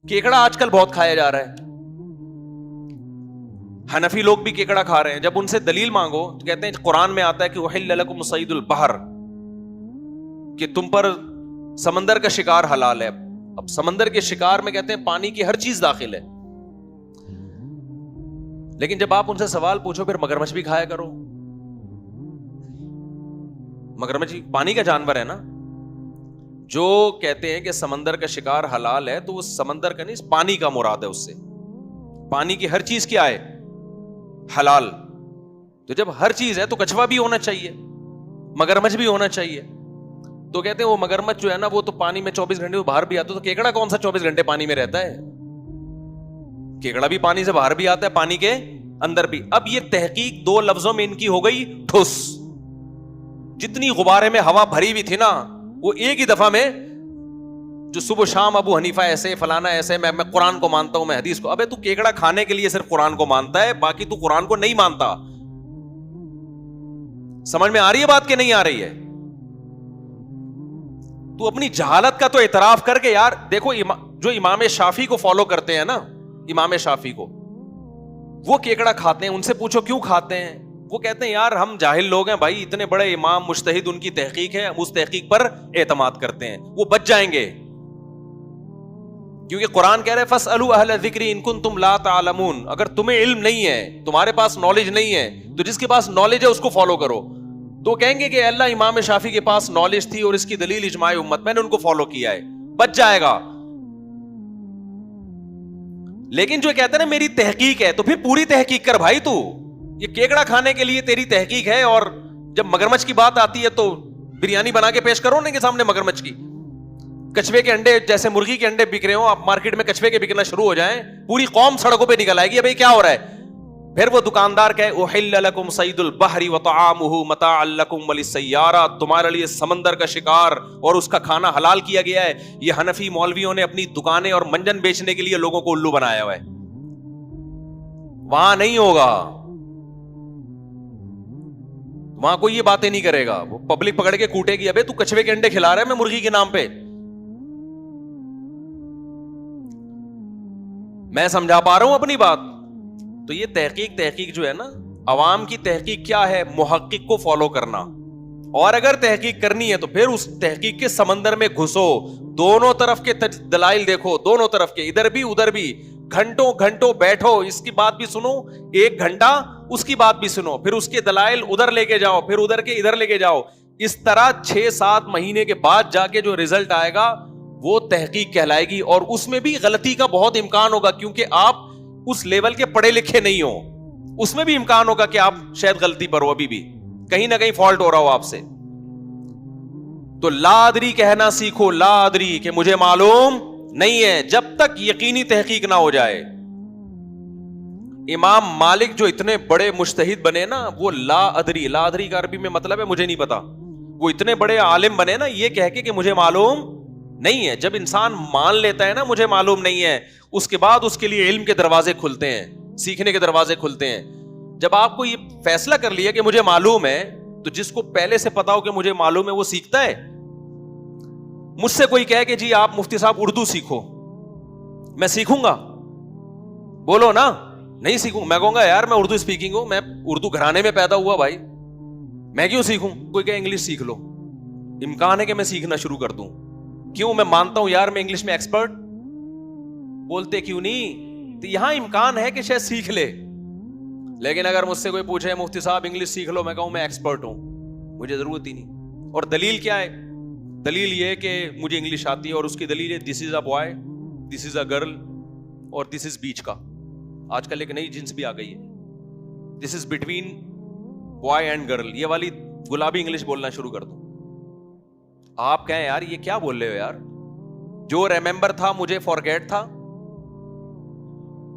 کیکڑا آج کل بہت کھایا جا رہا ہے. حنفی لوگ بھی کیکڑا کھا رہے ہیں. جب ان سے دلیل مانگو تو کہتے ہیں قرآن میں آتا ہے کہ احل لکم صید البحر, کہ تم پر سمندر کا شکار حلال ہے. اب سمندر کے شکار میں کہتے ہیں پانی کی ہر چیز داخل ہے. لیکن جب آپ ان سے سوال پوچھو پھر مگرمچھ بھی کھایا کرو. مگرمچھ پانی کا جانور ہے نا. جو کہتے ہیں کہ سمندر کا شکار حلال ہے تو وہ سمندر کا نہیں, پانی کا مراد ہے. اس سے پانی کی ہر چیز کیا ہے, حلال. تو جب ہر چیز ہے تو کچھوا بھی ہونا چاہیے, مگرمچھ بھی ہونا چاہیے. تو کہتے ہیں وہ مگرمچھ جو ہے نا وہ تو پانی میں 24 گھنٹے باہر بھی آتا ہے, تو کیکڑا کون سا 24 گھنٹے پانی میں رہتا ہے؟ کیکڑا بھی پانی سے باہر بھی آتا ہے, پانی کے اندر بھی. اب یہ تحقیق دو لفظوں میں ان کی ہو گئی ٹھس. جتنی غبارے میں ہوا بھری ہوئی تھی نا وہ ایک ہی دفعہ میں, جو صبح شام ابو حنیفہ ایسے فلانا ایسے, میں قرآن کو مانتا ہوں, میں حدیث کو. ابے تو کیکڑا کھانے کے لیے صرف قرآن کو مانتا ہے, باقی تو قرآن کو نہیں مانتا. سمجھ میں آ رہی ہے بات کہ نہیں آ رہی ہے؟ تو اپنی جہالت کا تو اعتراف کر کے یار دیکھو, جو امام شافعی کو فالو کرتے ہیں نا, امام شافعی کو, وہ کیکڑا کھاتے ہیں. ان سے پوچھو کیوں کھاتے ہیں, وہ کہتے ہیں یار ہم جاہل لوگ ہیں بھائی, اتنے بڑے امام مجتہد, ان کی تحقیق ہے, ہم اس تحقیق پر اعتماد کرتے ہیں, وہ بچ جائیں گے. کیونکہ قرآن کہہ رہے فاسألوا اہل الذکر ان کنتم لا تعلمون, اگر تمہیں علم نہیں ہے, تمہارے پاس نالج نہیں ہے, تو جس کے پاس نالج ہے اس کو فالو کرو. تو کہیں گے کہ اللہ امام شافعی کے پاس نالج تھی اور اس کی دلیل اجماع امت, میں نے ان کو فالو کیا ہے, بچ جائے گا. لیکن جو کہتے ہیں نا میری تحقیق ہے, تو پھر پوری تحقیق کر بھائی. تو یہ کیکڑا کھانے کے لیے تیری تحقیق ہے, اور جب مگرمچھ کی بات آتی ہے تو بریانی بنا کے پیش کرو ان کے سامنے مگرمچھ کی. کچھوے کے انڈے, جیسے مرغی کے انڈے بک رہے ہو, آپ مارکیٹ میں کچھوے کے بکنا شروع ہو جائیں, پوری قوم سڑکوں پہ نکل آئے گی, بھائی کیا ہو رہا ہے. پھر وہ دکاندار کہے احل لکم صید البحر وطعامہ متاعا لکم وللسیارہ, تمہارے لیے سمندر کا شکار اور اس کا کھانا حلال کیا گیا ہے. یہ حنفی مولویوں نے اپنی دکانیں اور منجن بیچنے کے لیے لوگوں کو الو بنایا ہوا ہے. وہاں نہیں ہوگا, وہاں کوئی یہ باتیں نہیں کرے گا. وہ پبلک پکڑ کے کوٹے گی, ابے تو کچھوے کے انڈے کھلا رہا ہے میں مرغی کے نام پہ. میں سمجھا پا رہا ہوں اپنی بات؟ تو یہ تحقیق جو ہے نا, عوام کی تحقیق کیا ہے, محقق کو فالو کرنا. اور اگر تحقیق کرنی ہے تو پھر اس تحقیق کے سمندر میں گھسو, دونوں طرف کے دلائل دیکھو, دونوں طرف کے, ادھر بھی ادھر بھی, گھنٹوں گھنٹوں بیٹھو, اس کی بات بھی سنو, 1 گھنٹہ اس کی بات بھی سنو, پھر اس کے دلائل ادھر لے کے جاؤ, پھر ادھر کے ادھر لے کے جاؤ. اس طرح 6-7 مہینے کے بعد جا کے جو رزلٹ آئے گا وہ تحقیق کہلائے گی. اور اس میں بھی غلطی کا بہت امکان ہوگا, کیونکہ آپ اس لیول کے پڑھے لکھے نہیں ہو. اس میں بھی امکان ہوگا کہ آپ شاید غلطی پر ہو, ابھی بھی کہیں نہ کہیں فالٹ ہو رہا ہو آپ سے. تو لا ادری کہنا سیکھو, لا ادری کہ مجھے معلوم نہیں ہے, جب تک یقینی تحقیق نہ ہو جائے. امام مالک جو اتنے بڑے مجتہد بنے نا, وہ لا ادری, لا ادری کا عربی میں مطلب ہے مجھے نہیں پتا. وہ اتنے بڑے عالم بنے نا یہ کہہ کے کہ مجھے معلوم نہیں ہے. جب انسان مان لیتا ہے نا مجھے معلوم نہیں ہے, اس کے بعد اس کے لیے علم کے دروازے کھلتے ہیں, سیکھنے کے دروازے کھلتے ہیں. جب آپ کو یہ فیصلہ کر لیا کہ مجھے معلوم ہے, تو جس کو پہلے سے پتا ہو کہ مجھے معلوم ہے وہ سیکھتا ہے. مجھ سے کوئی کہے کہ جی آپ مفتی صاحب اردو سیکھو, میں سیکھوں گا؟ بولو نا, نہیں سیکھوں. میں کہوں گا یار میں اردو اسپیکنگ ہوں, میں اردو گھرانے میں پیدا ہوا بھائی, میں کیوں سیکھوں؟ کوئی کہے انگلش سیکھ لو, امکان ہے کہ میں سیکھنا شروع کر دوں. کیوں؟ میں مانتا ہوں یار میں انگلش میں ایکسپرٹ. بولتے کیوں نہیں؟ تو یہاں امکان ہے کہ شاید سیکھ لے. لیکن اگر مجھ سے کوئی پوچھے مفتی صاحب انگلش سیکھ لو, میں کہوں میں ایکسپرٹ ہوں, مجھے ضرورت ہی نہیں. اور دلیل کیا ہے؟ دلیل یہ کہ مجھے انگلش آتی ہے, اور اس کی دلیل ہے this is a boy, this is a girl, اور دس از بیچ کا. آج کل ایک نئی جنس بھی آ گئی ہے, this is between boy and girl. یہ والی گلابی انگلش بولنا شروع کر دو. آپ کہیں یار یہ کیا بول رہے ہو یار, جو ریممبر تھا مجھے فارگیٹ تھا,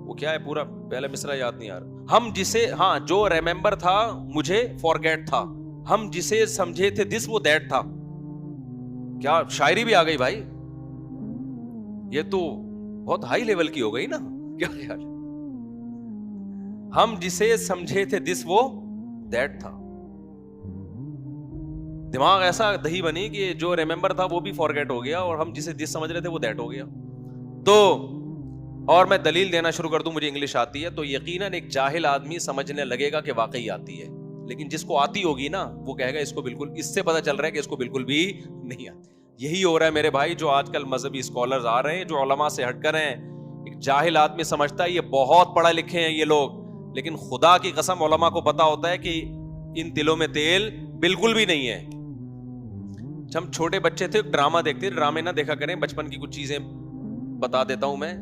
وہ کیا ہے پورا پہلا مصرع یاد نہیں آ رہا. ہم جسے, ہاں جو ریممبر تھا مجھے فارگیٹ تھا, ہم جسے سمجھے تھے دس وہ دیٹ تھا. کیا شاعری بھی آ گئی بھائی, یہ تو بہت ہائی لیول کی ہو گئی نا. کیا یار, ہم جسے سمجھے تھے دس وہ دیٹ تھا. دماغ ایسا دہی بنی کہ جو ریممبر تھا وہ بھی فارگیٹ ہو گیا, اور ہم جسے دس سمجھ رہے تھے وہ دیٹ ہو گیا. تو اور میں دلیل دینا شروع کر دوں مجھے انگلش آتی ہے، تو یقیناً ایک جاہل آدمی سمجھنے لگے گا کہ واقعی آتی ہے، لیکن جس کو آتی ہوگی نا وہ کہے گا اس کو بالکل، اس سے پتہ چل رہا ہے کہ اس کو بالکل بھی نہیں آتی۔ یہی ہو رہا ہے میرے بھائی، جو آج کل مذہبی اسکالرز آ رہے ہیں جو علماء سے ہٹ کر ہیں، ایک جاہل آدمی سمجھتا ہے یہ بہت پڑھا لکھے ہیں یہ لوگ، لیکن خدا کی قسم علماء کو پتا ہوتا ہے کہ ان دلوں میں تیل بالکل بھی نہیں ہے۔ ہم چھوٹے بچے تھے، ڈرامہ دیکھتے، ڈرامے نہ دیکھا کریں، بچپن کی کچھ چیزیں بتا دیتا ہوں میں،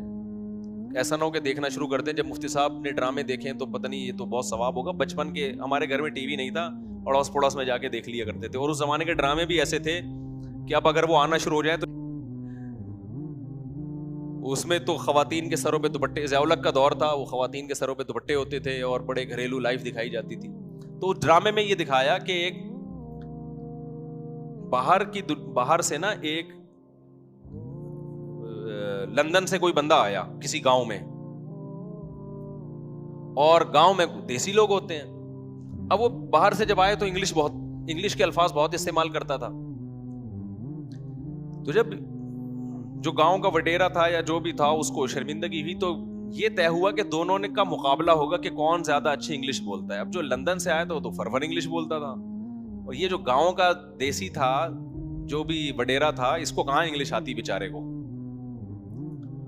ایسا نہ ہو کہ دیکھنا شروع کرتے ہیں جب مفتی صاحب نے ڈرامے دیکھیں تو پتہ نہیں یہ تو بہت ثواب ہوگا۔ بچپن کے ہمارے گھر میں ٹی وی نہیں تھا، اڑوس پڑوس میں جا کے دیکھ لیا کرتے تھے، اور اس زمانے کے ڈرامے بھی ایسے تھے کہ اب اگر وہ آنا شروع ہو جائیں تو اس میں تو خواتین کے سروں پہ دوپٹے، ضیاء الحق کا دور تھا، وہ خواتین کے سروں پہ دوپٹے ہوتے تھے اور بڑے گھریلو لائف دکھائی جاتی تھی۔ تو اس ڈرامے میں یہ دکھایا کہ ایک باہر سے نا ایک لندن سے کوئی بندہ آیا کسی گاؤں میں، اور گاؤں میں دیسی لوگ ہوتے ہیں، اب وہ باہر سے جب آئے تو انگلش کے الفاظ بہت استعمال کرتا تھا۔ تو جب جو گاؤں کا وڈیرا تھا یا جو بھی تھا اس کو شرمندگی ہوئی، تو یہ طے ہوا کہ دونوں کا مقابلہ ہوگا کہ کون زیادہ اچھی انگلش بولتا ہے۔ اب جو لندن سے آیا تھا وہ تو فرفر انگلش بولتا تھا، اور یہ جو گاؤں کا دیسی تھا جو بھی وڈیرا تھا، اس کو کہاں انگلش آتی بیچارے کو۔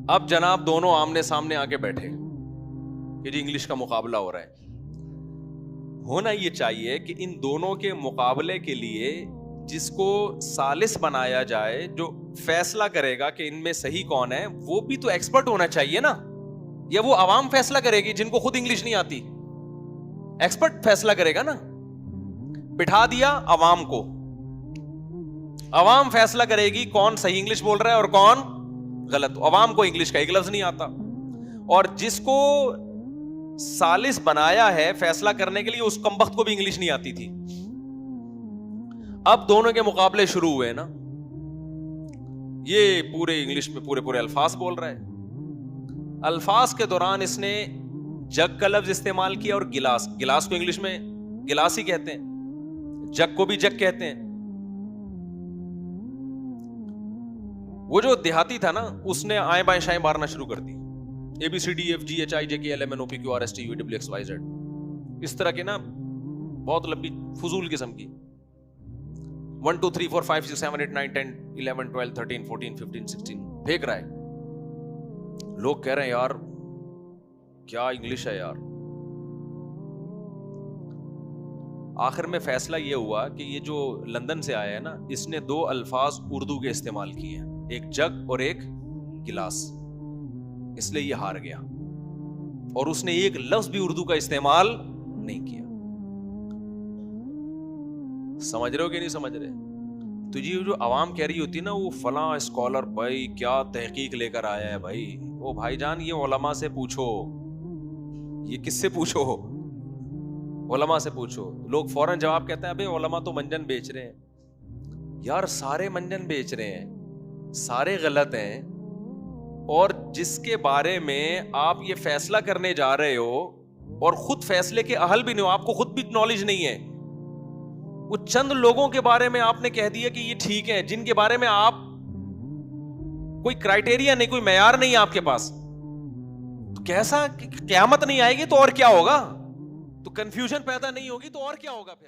اب جناب دونوں آمنے سامنے آ کے بیٹھے کہ جی انگلش کا مقابلہ ہو رہا ہے۔ ہونا یہ چاہیے کہ ان دونوں کے مقابلے کے لیے جس کو ثالث بنایا جائے، جو فیصلہ کرے گا کہ ان میں صحیح کون ہے، وہ بھی تو ایکسپرٹ ہونا چاہیے نا، یا وہ عوام فیصلہ کرے گی جن کو خود انگلش نہیں آتی؟ ایکسپرٹ فیصلہ کرے گا نا۔ بٹھا دیا عوام کو، عوام فیصلہ کرے گی کون صحیح انگلش بول رہا ہے اور کون غلط۔ عوام کو انگلش کا ایک لفظ نہیں آتا، اور جس کو ثالث بنایا ہے فیصلہ کرنے کے لیے، اس کمبخت کو بھی انگلش نہیں آتی تھی۔ اب دونوں کے مقابلے شروع ہوئے نا، یہ پورے انگلش میں پورے الفاظ بول رہا ہے۔ الفاظ کے دوران اس نے جگ کا لفظ استعمال کیا، اور گلاس کو انگلش میں گلاس ہی کہتے ہیں، جگ کو بھی جگ کہتے ہیں۔ وہ جو دیہاتی تھا نا، اس نے آئیں بائیں شائیں مارنا شروع کر دی، ABCDEFGHIJKLMNOPQRSTUVWXYZ، اس طرح کے نا بہت لمبی فضول قسم کی 1 2 3 4 5 6 7 8 9 10 11 12 13 14 15 16 پھینک رہا ہے۔ لوگ کہہ رہے ہیں یار کیا انگلش ہے یار۔ آخر میں فیصلہ یہ ہوا کہ یہ جو لندن سے آیا ہے نا، اس نے 2 الفاظ اردو کے استعمال کیے ہیں، ایک جگ اور ایک گلاس، اس لیے یہ ہار گیا، اور اس نے ایک لفظ بھی اردو کا استعمال نہیں کیا۔ سمجھ رہے ہو کہ نہیں سمجھ رہے؟ تو یہ جو عوام کہہ رہی ہوتی نا، وہ فلاں اسکالر بھائی کیا تحقیق لے کر آیا ہے بھائی، وہ بھائی جان یہ علماء سے پوچھو۔ یہ کس سے پوچھو؟ علماء سے پوچھو۔ لوگ فوراً جواب کہتے ہیں ابے علماء تو منجن بیچ رہے ہیں۔ یار سارے منجن بیچ رہے ہیں، سارے غلط ہیں، اور جس کے بارے میں آپ یہ فیصلہ کرنے جا رہے ہو اور خود فیصلے کے اہل بھی نہیں ہو، آپ کو خود بھی نالج نہیں ہے، وہ چند لوگوں کے بارے میں آپ نے کہہ دیا کہ یہ ٹھیک ہے، جن کے بارے میں آپ کوئی کرائٹیریا نہیں، کوئی معیار نہیں آپ کے پاس، تو کیسا قیامت نہیں آئے گی تو اور کیا ہوگا؟ تو کنفیوژن پیدا نہیں ہوگی تو اور کیا ہوگا پھر؟